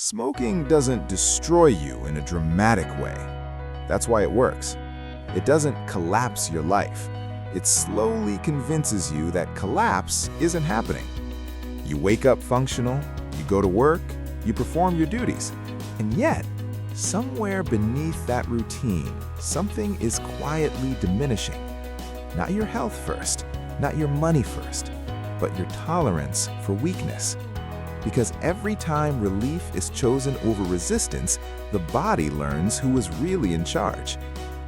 Smoking doesn't destroy you in a dramatic way. That's why it works. It doesn't collapse your life. It slowly convinces you that collapse isn't happening. You wake up functional, you go to work, you perform your duties. And yet, somewhere beneath that routine, something is quietly diminishing. Not your health first, not your money first, but your tolerance for weakness. Because every time relief is chosen over resistance, the body learns who is really in charge.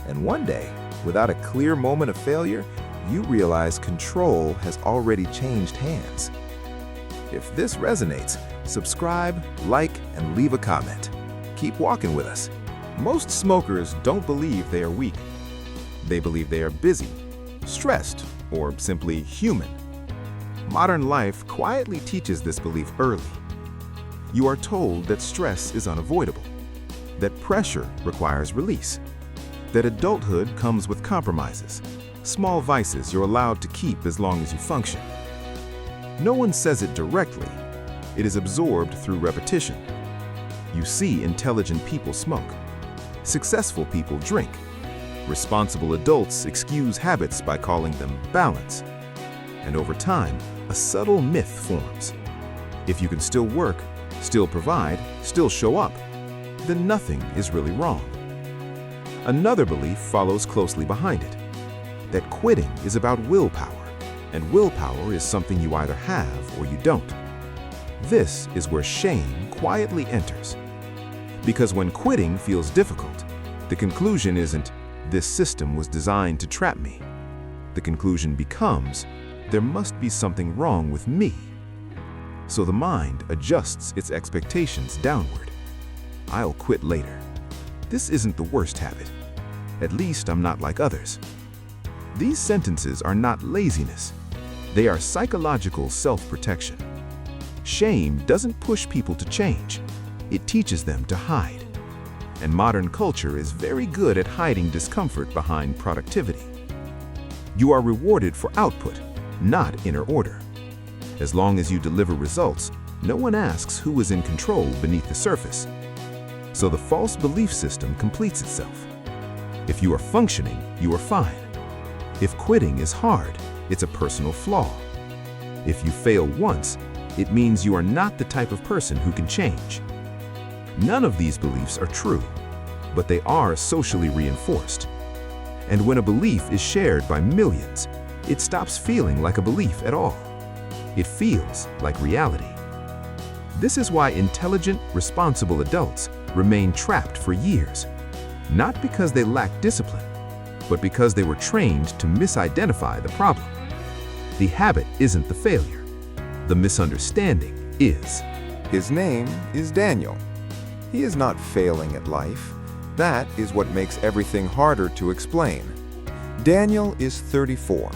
And one day, without a clear moment of failure, you realize control has already changed hands. If this resonates, subscribe, like, and leave a comment. Keep walking with us. Most smokers don't believe they are weak. They believe they are busy, stressed, or simply human. Modern life quietly teaches this belief early. You are told that stress is unavoidable, that pressure requires release, that adulthood comes with compromises, small vices you're allowed to keep as long as you function. No one says it directly. It is absorbed through repetition. You see intelligent people smoke. Successful people drink. Responsible adults excuse habits by calling them balance. And over time, a subtle myth forms. If you can still work, still provide, still show up, then nothing is really wrong. Another belief follows closely behind it, that quitting is about willpower, and willpower is something you either have or you don't. This is where shame quietly enters. Because when quitting feels difficult, the conclusion isn't, "This system was designed to trap me." The conclusion becomes, "There must be something wrong with me." So the mind adjusts its expectations downward. I'll quit later. This isn't the worst habit. At least I'm not like others. These sentences are not laziness. They are psychological self-protection. Shame doesn't push people to change. It teaches them to hide. And modern culture is very good at hiding discomfort behind productivity. You are rewarded for output, not inner order. As long as you deliver results, no one asks who is in control beneath the surface. So the false belief system completes itself. If you are functioning, you are fine. If quitting is hard, it's a personal flaw. If you fail once, it means you are not the type of person who can change. None of these beliefs are true, but they are socially reinforced. And when a belief is shared by millions, it stops feeling like a belief at all. It feels like reality. This is why intelligent, responsible adults remain trapped for years, not because they lack discipline, but because they were trained to misidentify the problem. The habit isn't the failure. The misunderstanding is. His name is Daniel. He is not failing at life. That is what makes everything harder to explain. Daniel is 34.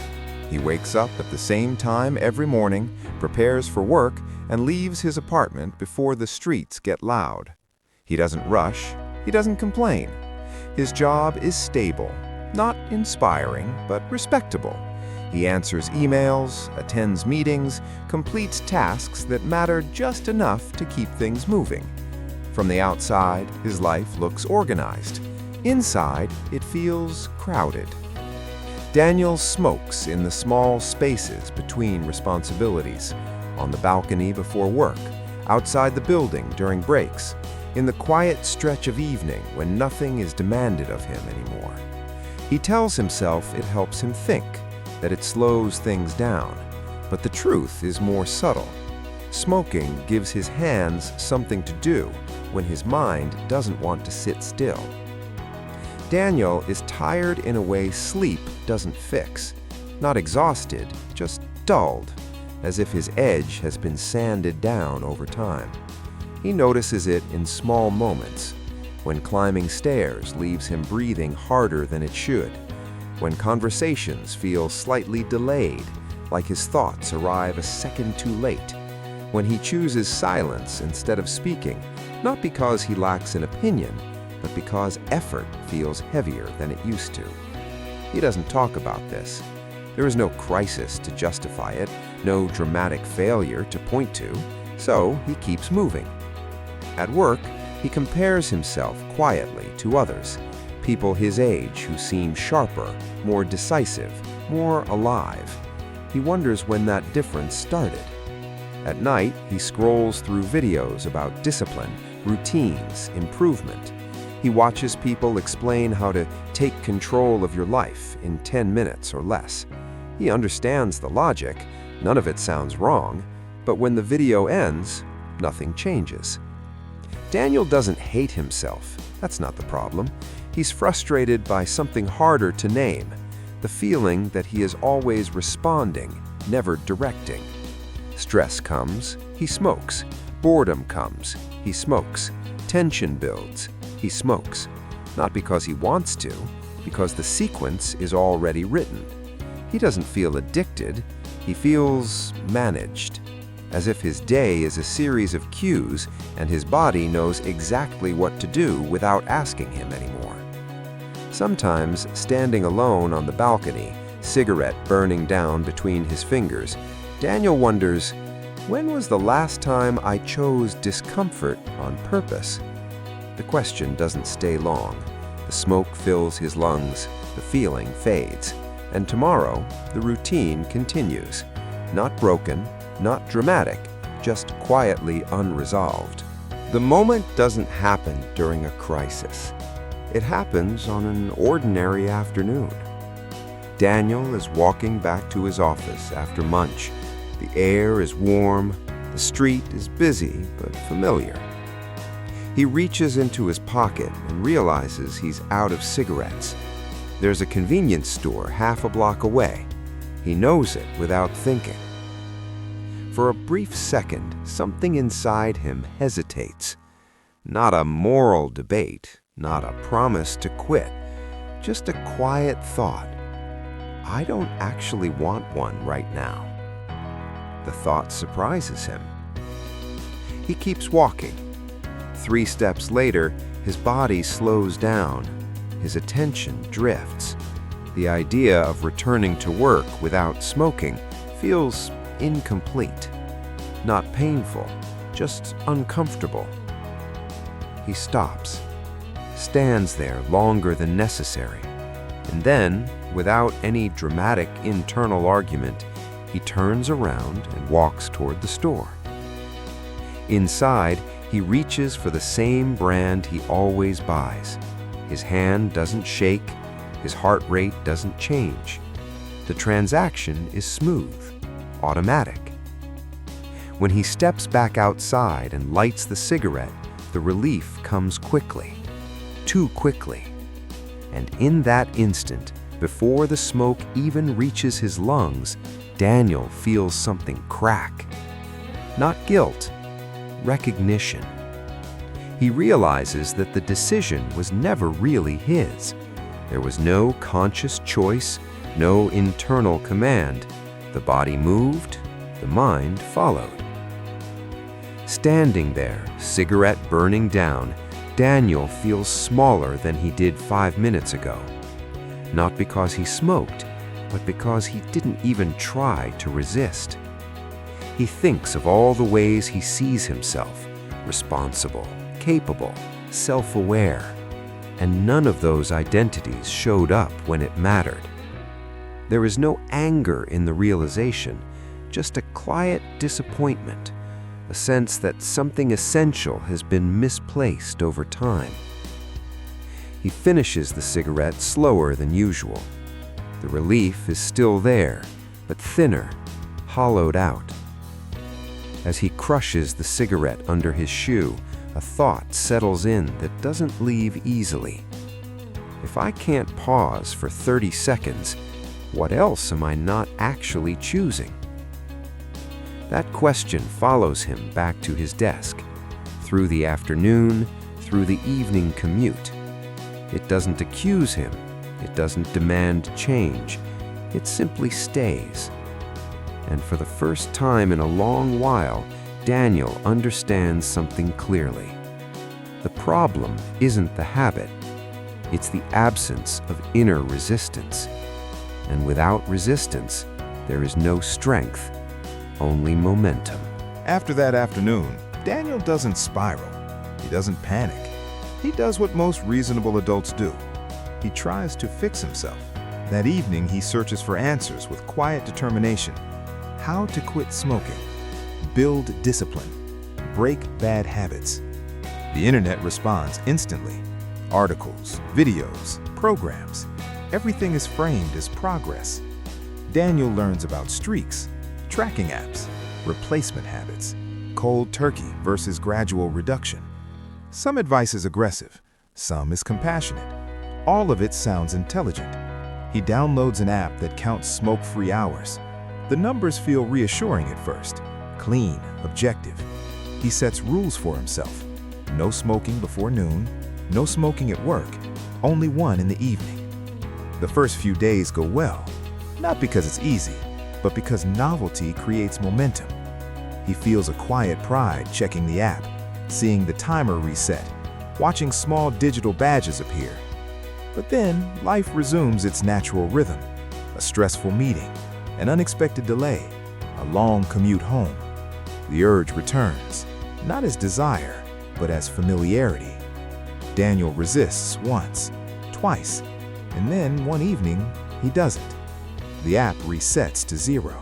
He wakes up at the same time every morning, prepares for work, and leaves his apartment before the streets get loud. He doesn't rush. He doesn't complain. His job is stable, not inspiring, but respectable. He answers emails, attends meetings, completes tasks that matter just enough to keep things moving. From the outside, his life looks organized. Inside, it feels crowded. Daniel smokes in the small spaces between responsibilities, on the balcony before work, outside the building during breaks, in the quiet stretch of evening when nothing is demanded of him anymore. He tells himself it helps him think, that it slows things down, but the truth is more subtle. Smoking gives his hands something to do when his mind doesn't want to sit still. Daniel is tired in a way sleep doesn't fix. Not exhausted, just dulled, as if his edge has been sanded down over time. He notices it in small moments, when climbing stairs leaves him breathing harder than it should, when conversations feel slightly delayed, like his thoughts arrive a second too late, when he chooses silence instead of speaking, not because he lacks an opinion, but because effort feels heavier than it used to. He doesn't talk about this. There is no crisis to justify it, no dramatic failure to point to, so he keeps moving. At work, he compares himself quietly to others, people his age who seem sharper, more decisive, more alive. He wonders when that difference started. At night, he scrolls through videos about discipline, routines, improvement. He watches people explain how to take control of your life in 10 minutes or less. He understands the logic, none of it sounds wrong, but when the video ends, nothing changes. Daniel doesn't hate himself, that's not the problem. He's frustrated by something harder to name, the feeling that he is always responding, never directing. Stress comes, he smokes. Boredom comes, he smokes. Tension builds, he smokes. Not because he wants to, because the sequence is already written. He doesn't feel addicted, he feels managed, as if his day is a series of cues and his body knows exactly what to do without asking him anymore. Sometimes, standing alone on the balcony, cigarette burning down between his fingers, Daniel wonders, when was the last time I chose discomfort on purpose? The question doesn't stay long. The smoke fills his lungs, the feeling fades, and tomorrow the routine continues. Not broken, not dramatic, just quietly unresolved. The moment doesn't happen during a crisis. It happens on an ordinary afternoon. Daniel is walking back to his office after lunch. The air is warm, the street is busy but familiar. He reaches into his pocket and realizes he's out of cigarettes. There's a convenience store half a block away. He knows it without thinking. For a brief second, something inside him hesitates. Not a moral debate, not a promise to quit, just a quiet thought. I don't actually want one right now. The thought surprises him. He keeps walking. 3 steps later, his body slows down. His attention drifts. The idea of returning to work without smoking feels incomplete. Not painful, just uncomfortable. He stops, stands there longer than necessary, and then, without any dramatic internal argument, he turns around and walks toward the store. Inside, he reaches for the same brand he always buys. His hand doesn't shake, his heart rate doesn't change. The transaction is smooth, automatic. When he steps back outside and lights the cigarette, the relief comes quickly, too quickly. And in that instant, before the smoke even reaches his lungs, Daniel feels something crack. Not guilt, recognition. He realizes that the decision was never really his. There was no conscious choice, no internal command. The body moved, the mind followed. Standing there, cigarette burning down, Daniel feels smaller than he did 5 minutes ago. Not because he smoked, but because he didn't even try to resist. He thinks of all the ways he sees himself, responsible, capable, self-aware, and none of those identities showed up when it mattered. There is no anger in the realization, just a quiet disappointment, a sense that something essential has been misplaced over time. He finishes the cigarette slower than usual. The relief is still there, but thinner, hollowed out. As he crushes the cigarette under his shoe, a thought settles in that doesn't leave easily. If I can't pause for 30 seconds, what else am I not actually choosing? That question follows him back to his desk, through the afternoon, through the evening commute. It doesn't accuse him, it doesn't demand change, it simply stays. And for the first time in a long while, Daniel understands something clearly. The problem isn't the habit, it's the absence of inner resistance. And without resistance, there is no strength, only momentum. After that afternoon, Daniel doesn't spiral. He doesn't panic. He does what most reasonable adults do. He tries to fix himself. That evening, he searches for answers with quiet determination. How to quit smoking, build discipline, break bad habits. The internet responds instantly. Articles, videos, programs. Everything is framed as progress. Daniel learns about streaks, tracking apps, replacement habits, cold turkey versus gradual reduction. Some advice is aggressive, some is compassionate. All of it sounds intelligent. He downloads an app that counts smoke-free hours. The numbers feel reassuring at first, clean, objective. He sets rules for himself. No smoking before noon, no smoking at work, only one in the evening. The first few days go well, not because it's easy, but because novelty creates momentum. He feels a quiet pride checking the app, seeing the timer reset, watching small digital badges appear. But then, life resumes its natural rhythm. A stressful meeting, an unexpected delay, a long commute home. The urge returns, not as desire, but as familiarity. Daniel resists once, twice, and then one evening, he doesn't. The app resets to 0.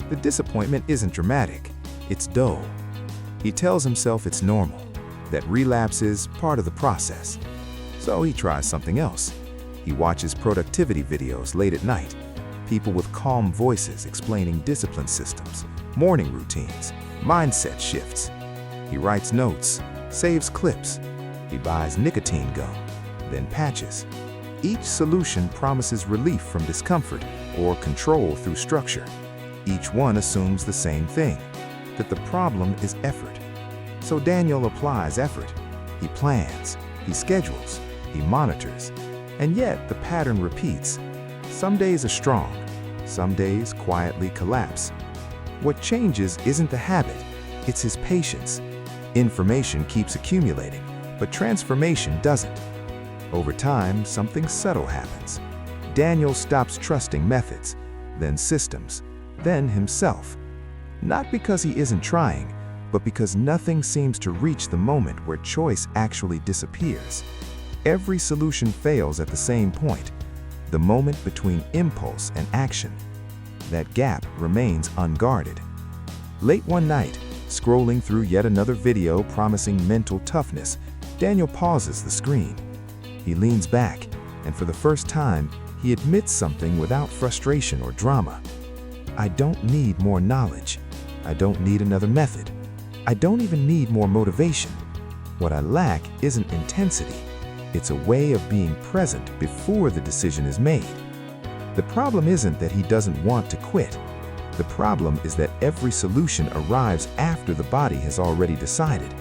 The disappointment isn't dramatic, it's dull. He tells himself it's normal, that relapse is part of the process. So he tries something else. He watches productivity videos late at night, people with calm voices explaining discipline systems, morning routines, mindset shifts. He writes notes, saves clips. He buys nicotine gum, then patches. Each solution promises relief from discomfort or control through structure. Each one assumes the same thing, that the problem is effort. So Daniel applies effort. He plans, he schedules, he monitors, and yet the pattern repeats. Some days are strong, some days quietly collapse. What changes isn't the habit, it's his patience. Information keeps accumulating, but transformation doesn't. Over time, something subtle happens. Daniel stops trusting methods, then systems, then himself. Not because he isn't trying, but because nothing seems to reach the moment where choice actually disappears. Every solution fails at the same point, the moment between impulse and action. That gap remains unguarded. Late one night, scrolling through yet another video promising mental toughness, Daniel pauses the screen. He leans back, and for the first time, he admits something without frustration or drama. I don't need more knowledge. I don't need another method. I don't even need more motivation. What I lack isn't intensity. It's a way of being present before the decision is made. The problem isn't that he doesn't want to quit. The problem is that every solution arrives after the body has already decided,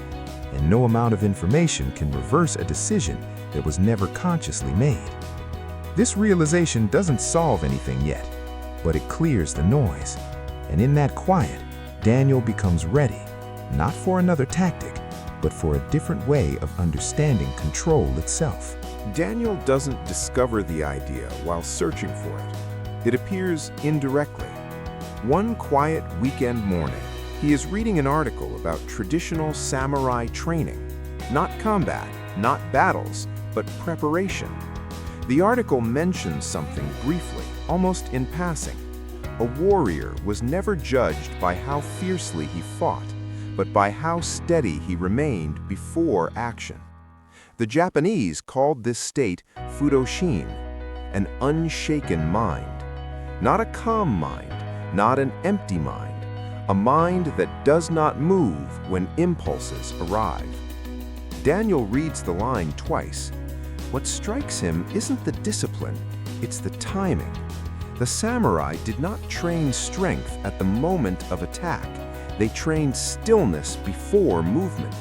and no amount of information can reverse a decision that was never consciously made. This realization doesn't solve anything yet, but it clears the noise. And in that quiet, Daniel becomes ready, not for another tactic, but for a different way of understanding control itself. Daniel doesn't discover the idea while searching for it. It appears indirectly. One quiet weekend morning, he is reading an article about traditional samurai training. Not combat, not battles, but preparation. The article mentions something briefly, almost in passing. A warrior was never judged by how fiercely he fought, but by how steady he remained before action. The Japanese called this state fudoshin, an unshaken mind. Not a calm mind, not an empty mind, a mind that does not move when impulses arrive. Daniel reads the line twice. What strikes him isn't the discipline, it's the timing. The samurai did not train strength at the moment of attack. They trained stillness before movement.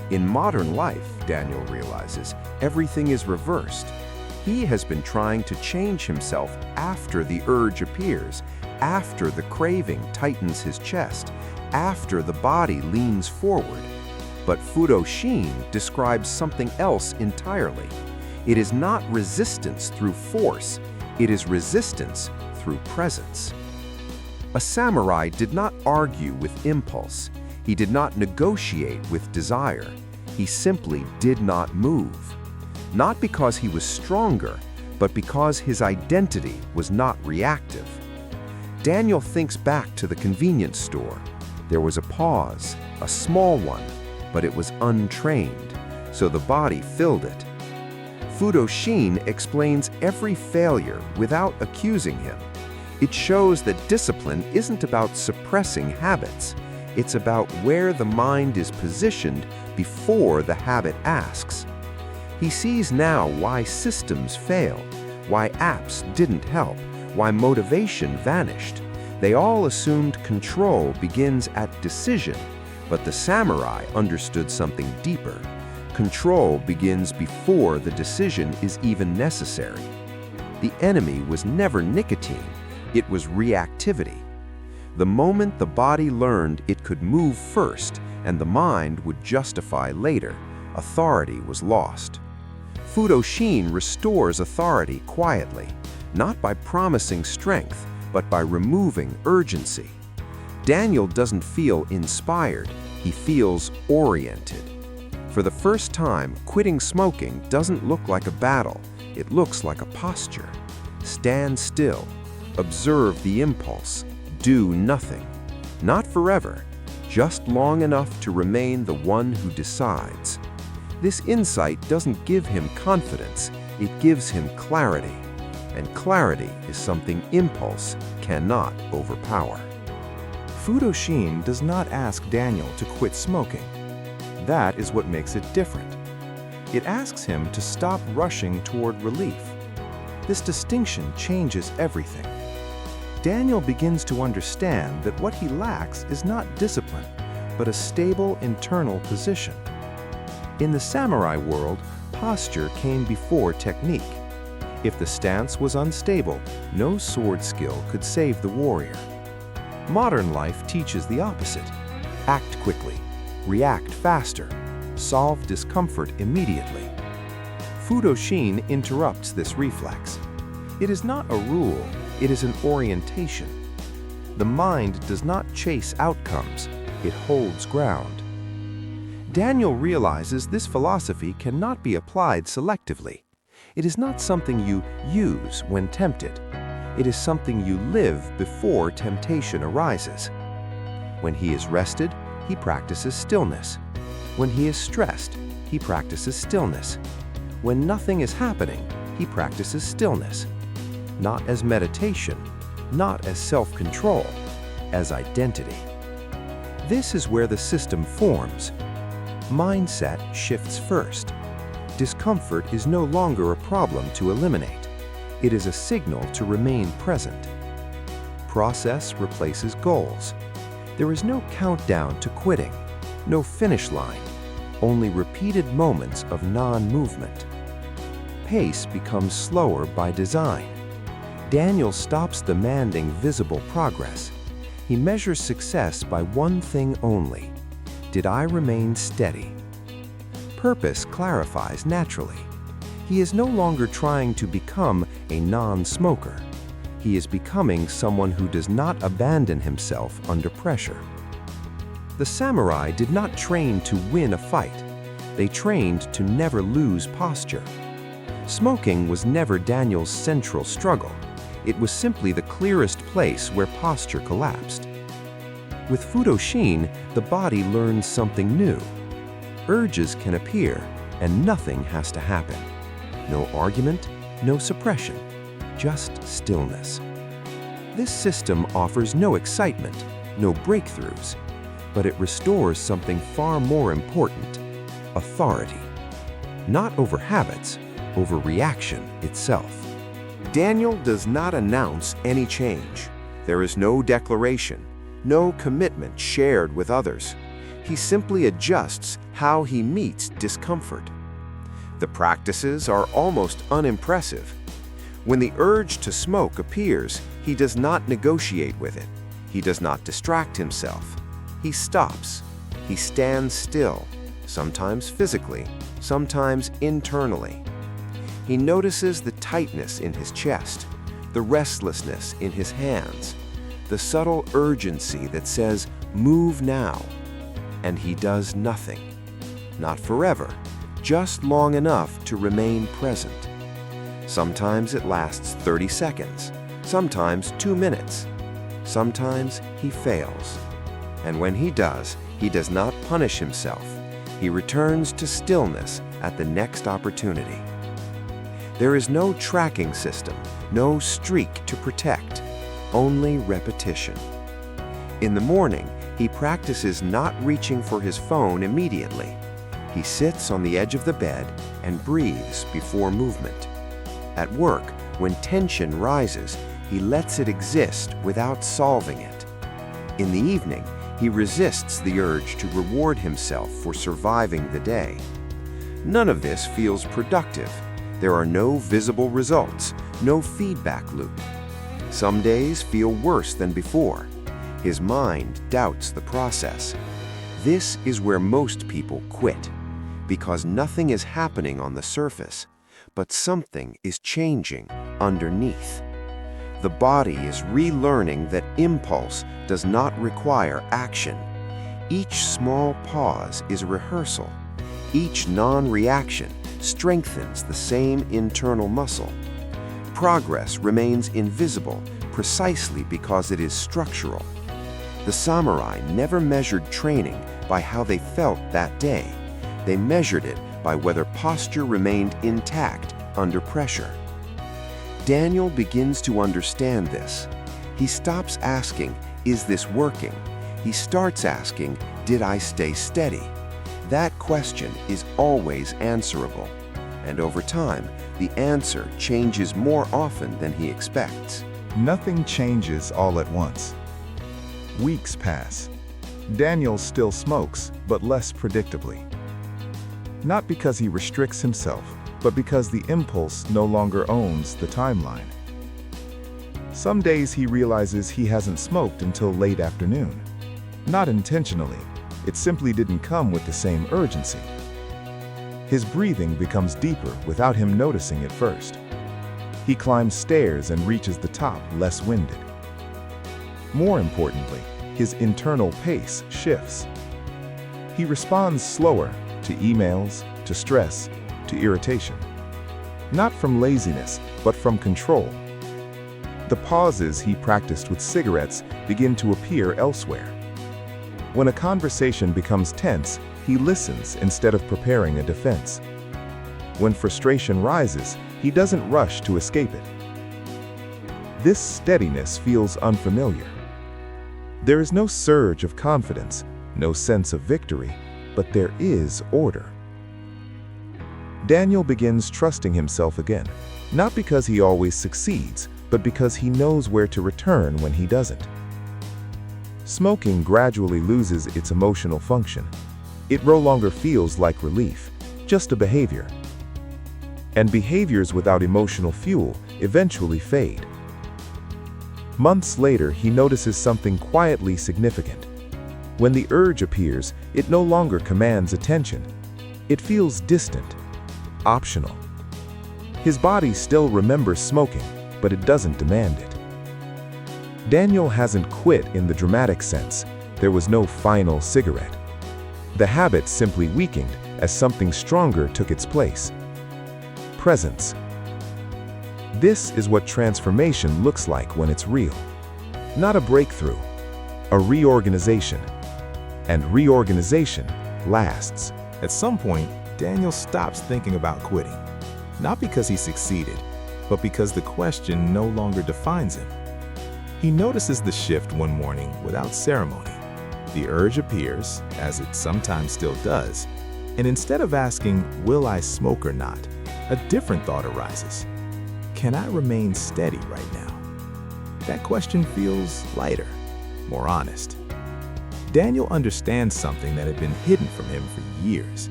In modern life, Daniel realizes, everything is reversed. He has been trying to change himself after the urge appears, after the craving tightens his chest, after the body leans forward. But Fudoshin describes something else entirely. It is not resistance through force, it is resistance through presence. A samurai did not argue with impulse. He did not negotiate with desire. He simply did not move. Not because he was stronger, but because his identity was not reactive. Daniel thinks back to the convenience store. There was a pause, a small one, but it was untrained, so the body filled it. Fudo-shin explains every failure without accusing him. It shows that discipline isn't about suppressing habits. It's about where the mind is positioned before the habit asks. He sees now why systems fail, why apps didn't help, why motivation vanished. They all assumed control begins at decision, but the samurai understood something deeper. Control begins before the decision is even necessary. The enemy was never nicotine, it was reactivity. The moment the body learned it could move first and the mind would justify later, authority was lost. Fudo-shin restores authority quietly, not by promising strength, but by removing urgency. Daniel doesn't feel inspired, he feels oriented. For the first time, quitting smoking doesn't look like a battle, it looks like a posture. Stand still, observe the impulse, do nothing. Not forever, just long enough to remain the one who decides. This insight doesn't give him confidence, it gives him clarity. And clarity is something impulse cannot overpower. Fudo-shin does not ask Daniel to quit smoking. That is what makes it different. It asks him to stop rushing toward relief. This distinction changes everything. Daniel begins to understand that what he lacks is not discipline, but a stable internal position. In the samurai world, posture came before technique. If the stance was unstable, no sword skill could save the warrior. Modern life teaches the opposite. Act quickly, react faster, solve discomfort immediately. Fudo-shin interrupts this reflex. It is not a rule, it is an orientation. The mind does not chase outcomes, it holds ground. Daniel realizes this philosophy cannot be applied selectively. It is not something you use when tempted. It is something you live before temptation arises. When he is rested, he practices stillness. When he is stressed, he practices stillness. When nothing is happening, he practices stillness. Not as meditation, not as self-control, as identity. This is where the system forms. Mindset shifts first. Discomfort is no longer a problem to eliminate. It is a signal to remain present. Process replaces goals. There is no countdown to quitting, no finish line, only repeated moments of non-movement. Pace becomes slower by design. Daniel stops demanding visible progress. He measures success by one thing only. Did I remain steady? Purpose clarifies naturally. He is no longer trying to become a non-smoker. He is becoming someone who does not abandon himself under pressure. The samurai did not train to win a fight. They trained to never lose posture. Smoking was never Daniel's central struggle. It was simply the clearest place where posture collapsed. With Fudo-shin, the body learns something new. Urges can appear, and nothing has to happen. No argument, no suppression, just stillness. This system offers no excitement, no breakthroughs, but it restores something far more important: authority. Not over habits, over reaction itself. Daniel does not announce any change. There is no declaration, no commitment shared with others. He simply adjusts how he meets discomfort. The practices are almost unimpressive. When the urge to smoke appears, he does not negotiate with it. He does not distract himself. He stops. He stands still, sometimes physically, sometimes internally. He notices the tightness in his chest, the restlessness in his hands, the subtle urgency that says, "Move now." And he does nothing. not forever, just long enough to remain present. Sometimes it lasts 30 seconds, sometimes 2 minutes. Sometimes he fails. And when he does not punish himself. He returns to stillness at the next opportunity. There is no tracking system, no streak to protect, only repetition. In the morning, he practices not reaching for his phone immediately. He sits on the edge of the bed and breathes before movement. At work, when tension rises, he lets it exist without solving it. In the evening, he resists the urge to reward himself for surviving the day. None of this feels productive. There are no visible results, no feedback loop. Some days feel worse than before. His mind doubts the process. This is where most people quit, because nothing is happening on the surface, but something is changing underneath. The body is relearning that impulse does not require action. Each small pause is a rehearsal. Each non-reaction strengthens the same internal muscle. Progress remains invisible precisely because it is structural. The samurai never measured training by how they felt that day. They measured it by whether posture remained intact under pressure. Daniel begins to understand this. He stops asking, "Is this working?" He starts asking, "Did I stay steady?" That question is always answerable. And over time, the answer changes more often than he expects. Nothing changes all at once. Weeks pass. Daniel still smokes, but less predictably. Not because he restricts himself, but because the impulse no longer owns the timeline. Some days he realizes he hasn't smoked until late afternoon. Not intentionally, it simply didn't come with the same urgency. His breathing becomes deeper without him noticing at first. He climbs stairs and reaches the top less winded. More importantly, his internal pace shifts. He responds slower to emails, to stress, to irritation. Not from laziness, but from control. The pauses he practiced with cigarettes begin to appear elsewhere. When a conversation becomes tense, he listens instead of preparing a defense. When frustration rises, he doesn't rush to escape it. This steadiness feels unfamiliar. There is no surge of confidence, no sense of victory, but there is order. Daniel begins trusting himself again, not because he always succeeds, but because he knows where to return when he doesn't. Smoking gradually loses its emotional function. It no longer feels like relief, just a behavior. And behaviors without emotional fuel eventually fade. Months later, he notices something quietly significant. When the urge appears, it no longer commands attention. It feels distant, optional. His body still remembers smoking, but it doesn't demand it. Daniel hasn't quit in the dramatic sense. There was no final cigarette. The habit simply weakened as something stronger took its place. Presence. This is what transformation looks like when it's real. Not a breakthrough, a reorganization. And reorganization lasts. At some point, Daniel stops thinking about quitting. Not because he succeeded, but because the question no longer defines him. He notices the shift one morning without ceremony. The urge appears, as it sometimes still does, and instead of asking, "Will I smoke or not?" a different thought arises. Can I remain steady right now? That question feels lighter, more honest. Daniel understands something that had been hidden from him for years.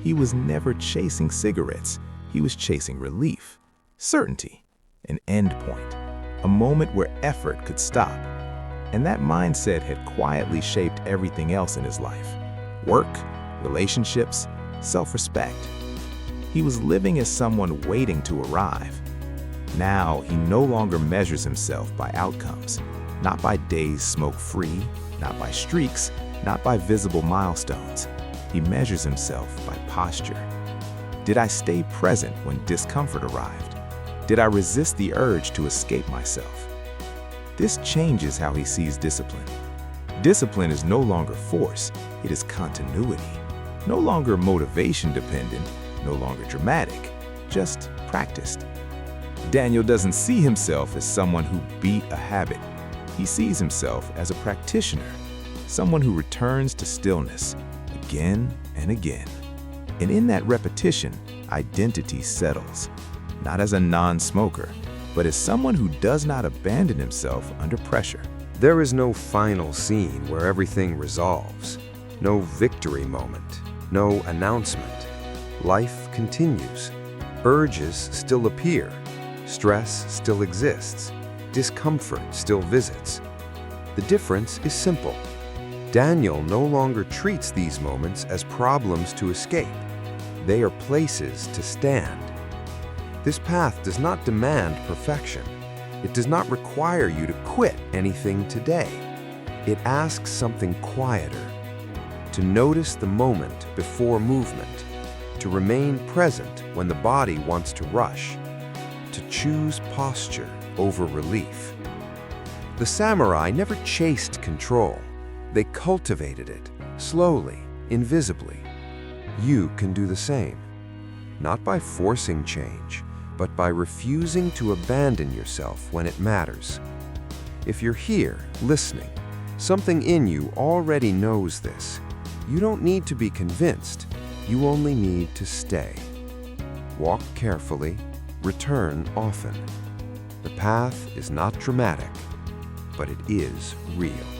He was never chasing cigarettes. He was chasing relief, certainty, an end point, a moment where effort could stop. And that mindset had quietly shaped everything else in his life: work, relationships, self-respect. He was living as someone waiting to arrive. Now he no longer measures himself by outcomes, not by days smoke-free, not by streaks, not by visible milestones. He measures himself by posture. Did I stay present when discomfort arrived? Did I resist the urge to escape myself? This changes how he sees discipline. Discipline is no longer force, it is continuity. No longer motivation dependent, no longer dramatic, just practiced. Daniel doesn't see himself as someone who beat a habit. He sees himself as a practitioner, someone who returns to stillness again and again. And in that repetition, identity settles, not as a non-smoker, but as someone who does not abandon himself under pressure. There is no final scene where everything resolves, no victory moment, no announcement. Life continues. Urges still appear. Stress still exists. Discomfort still visits. The difference is simple. Daniel no longer treats these moments as problems to escape. They are places to stand. This path does not demand perfection. It does not require you to quit anything today. It asks something quieter. To notice the moment before movement. To remain present when the body wants to rush. To choose posture over relief. The samurai never chased control. They cultivated it, slowly, invisibly. You can do the same. Not by forcing change, but by refusing to abandon yourself when it matters. If you're here, listening, something in you already knows this. You don't need to be convinced. You only need to stay. Walk carefully, return often. The path is not dramatic, but it is real.